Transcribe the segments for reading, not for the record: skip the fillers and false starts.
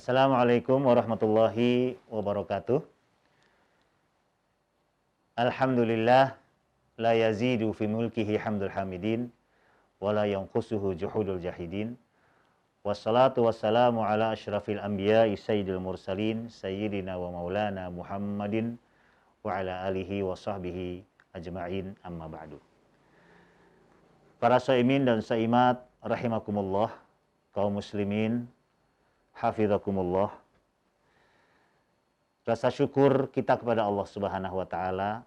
Assalamualaikum warahmatullahi wabarakatuh. Alhamdulillah la yazidu fi mulkihi hamdul hamidin wa la yanqusuhu juhudul jahidin. Wassalatu wassalamu ala asyrafil anbiya'i sayyidil mursalin sayyidina wa maulana Muhammadin wa ala alihi wa sahbihi ajma'in, amma ba'du. Para shaimin dan shaimat rahimakumullah, kaum muslimin hafizakumullah. Rasa syukur kita kepada Allah Subhanahu wa taala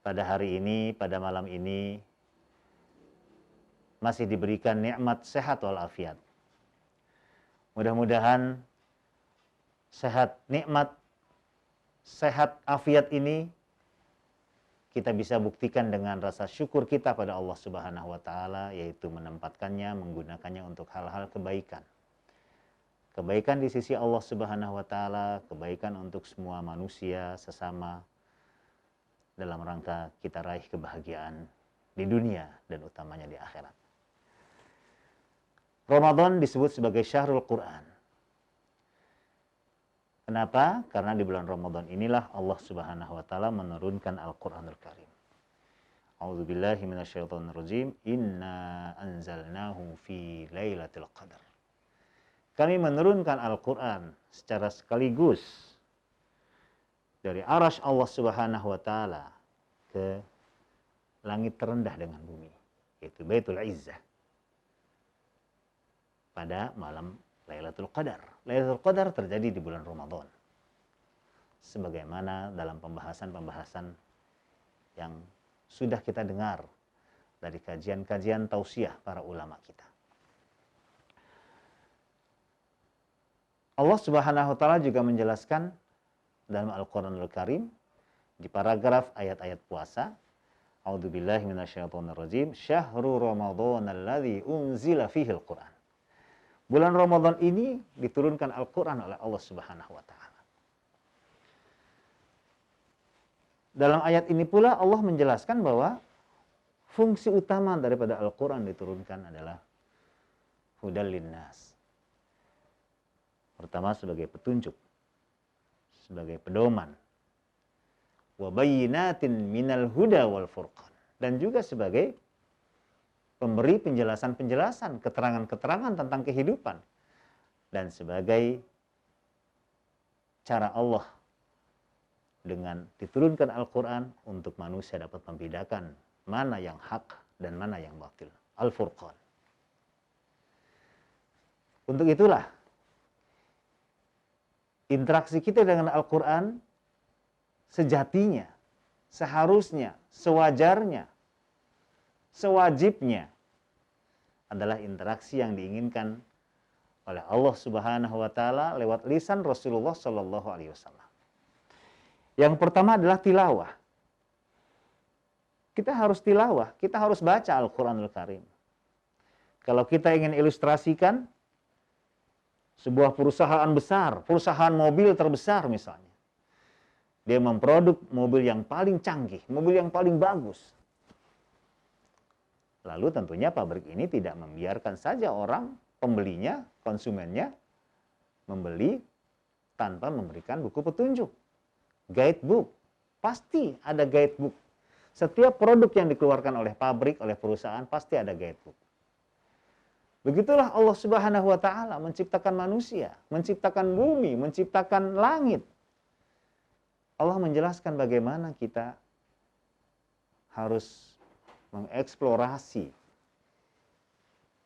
pada hari ini, pada malam ini masih diberikan nikmat sehat walafiat. Mudah-mudahan nikmat sehat afiat ini kita bisa buktikan dengan rasa syukur kita pada Allah Subhanahu wa taala, yaitu menempatkannya, menggunakannya untuk hal-hal kebaikan. Kebaikan di sisi Allah Subhanahu wa taala, kebaikan untuk semua manusia sesama dalam rangka kita raih kebahagiaan di dunia dan utamanya di akhirat. Ramadan disebut sebagai Syahrul Quran. Kenapa? Karena di bulan Ramadan inilah Allah Subhanahu wa taala menurunkan Al-Qur'anul Karim. A'udzubillahi minasyaitonirrajim. Inna anzalnahu fi lailatul qadar. Kami menurunkan Al-Quran secara sekaligus dari arasy Allah Subhanahu wa taala ke langit terendah dengan bumi, yaitu Baitul Izzah, pada malam Lailatul Qadar. Lailatul Qadar terjadi di bulan Ramadan, sebagaimana dalam pembahasan-pembahasan yang sudah kita dengar dari kajian-kajian tausiah para ulama kita. Allah Subhanahu wa taala juga menjelaskan dalam Al-Qur'anul Karim di paragraf ayat-ayat puasa, A'udzubillahi minasyaitonirrajim, Syahrul Ramadhanal ladzi unzila fihil Qur'an. Bulan Ramadan ini diturunkan Al-Qur'an oleh Allah Subhanahu wa taala. Dalam ayat ini pula Allah menjelaskan bahwa fungsi utama daripada Al-Qur'an diturunkan adalah hudal linnas. Pertama, sebagai petunjuk, sebagai pedoman, wa bayyinatin minal huda wal furqan, dan juga sebagai pemberi penjelasan-penjelasan, keterangan-keterangan tentang kehidupan, dan sebagai cara Allah dengan diturunkan Al-Quran untuk manusia dapat membedakan mana yang hak dan mana yang batil. Al-Furqan. Untuk itulah interaksi kita dengan Al-Quran sejatinya, seharusnya, sewajarnya, sewajibnya adalah interaksi yang diinginkan oleh Allah Subhanahu wa taala lewat lisan Rasulullah Shallallahu alaihi wasallam. Yang pertama adalah tilawah. Kita harus tilawah, kita harus baca Al-Qur'anul Karim. Kalau kita ingin ilustrasikan sebuah perusahaan besar, perusahaan mobil terbesar misalnya, dia memproduk mobil yang paling canggih, mobil yang paling bagus. Lalu tentunya pabrik ini tidak membiarkan saja orang, pembelinya, konsumennya, membeli tanpa memberikan buku petunjuk. Guidebook. Pasti ada guidebook. Setiap produk yang dikeluarkan oleh pabrik, oleh perusahaan, pasti ada guidebook. Begitulah Allah Subhanahu wa taala menciptakan manusia, menciptakan bumi, menciptakan langit. Allah menjelaskan bagaimana kita harus mengeksplorasi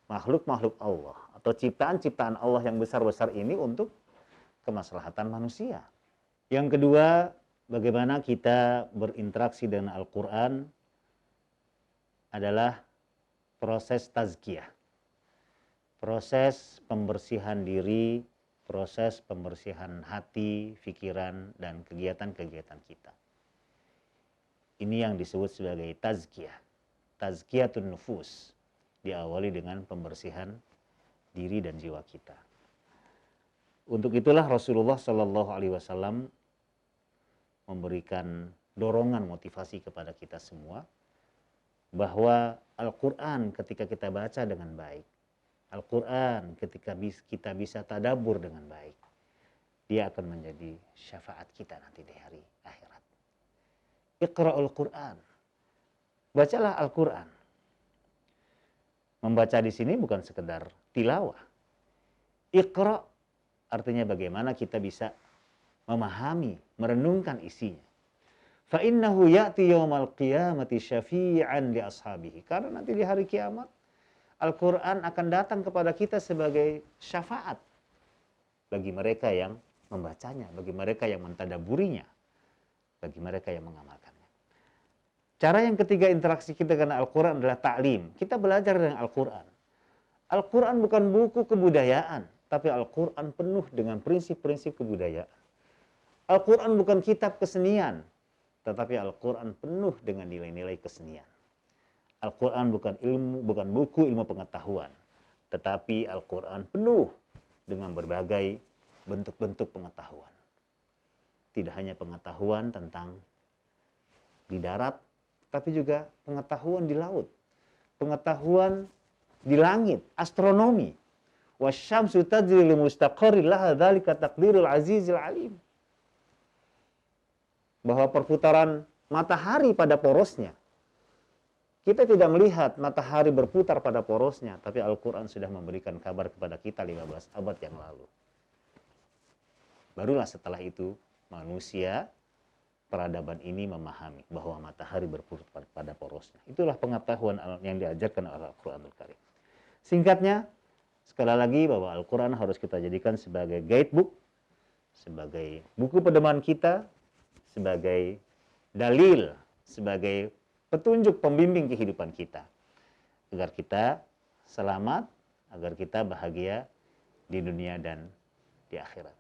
makhluk-makhluk Allah atau ciptaan-ciptaan Allah yang besar-besar ini untuk kemaslahatan manusia. Yang kedua, bagaimana kita berinteraksi dengan Al-Quran adalah proses tazkiyah. Proses pembersihan diri, proses pembersihan hati, pikiran, dan kegiatan-kegiatan kita. Ini yang disebut sebagai tazkiyah. Tazkiyatun nufus. Diawali dengan pembersihan diri dan jiwa kita. Untuk itulah Rasulullah Shallallahu alaihi wasallam memberikan dorongan motivasi kepada kita semua bahwa Al-Quran ketika kita baca dengan baik, Al-Quran ketika kita bisa tadabbur dengan baik, dia akan menjadi syafaat kita nanti di hari akhirat. Iqra'ul Quran. Bacalah Al-Quran. Membaca di sini bukan sekedar tilawah. Iqra' artinya bagaimana kita bisa memahami, merenungkan isinya. Fa innahu ya'ti yaumal qiyamati syafi'an li ashabihi. Karena nanti di hari kiamat Al-Quran akan datang kepada kita sebagai syafaat bagi mereka yang membacanya, bagi mereka yang mentadaburinya, bagi mereka yang mengamalkannya. Cara yang ketiga interaksi kita dengan Al-Quran adalah ta'lim. Kita belajar dengan Al-Quran. Al-Quran bukan buku kebudayaan, tapi Al-Quran penuh dengan prinsip-prinsip kebudayaan. Al-Quran bukan kitab kesenian, tetapi Al-Quran penuh dengan nilai-nilai kesenian. Al-Quran bukan buku ilmu pengetahuan, tetapi Al-Quran penuh dengan berbagai bentuk-bentuk pengetahuan. Tidak hanya pengetahuan tentang di darat, tapi juga pengetahuan di laut, pengetahuan di langit, astronomi. Wasyamsu tajri li mustaqarrin laha dzalika taqdirul azizil alim. Bahwa perputaran matahari pada porosnya, kita tidak melihat matahari berputar pada porosnya, tapi Al-Quran sudah memberikan kabar kepada kita 15 abad yang lalu. Barulah setelah itu manusia peradaban ini memahami bahwa matahari berputar pada porosnya. Itulah pengetahuan yang diajarkan oleh Al-Quranul Karim. Singkatnya, sekali lagi bahwa Al-Quran harus kita jadikan sebagai guidebook, sebagai buku pedoman kita, sebagai dalil, sebagai petunjuk pembimbing kehidupan kita. Agar kita selamat, agar kita bahagia di dunia dan di akhirat.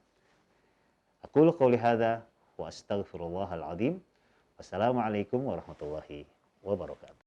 Aqulu qouli hadza wa astaghfirullahal azim. Wassalamualaikum warahmatullahi wabarakatuh.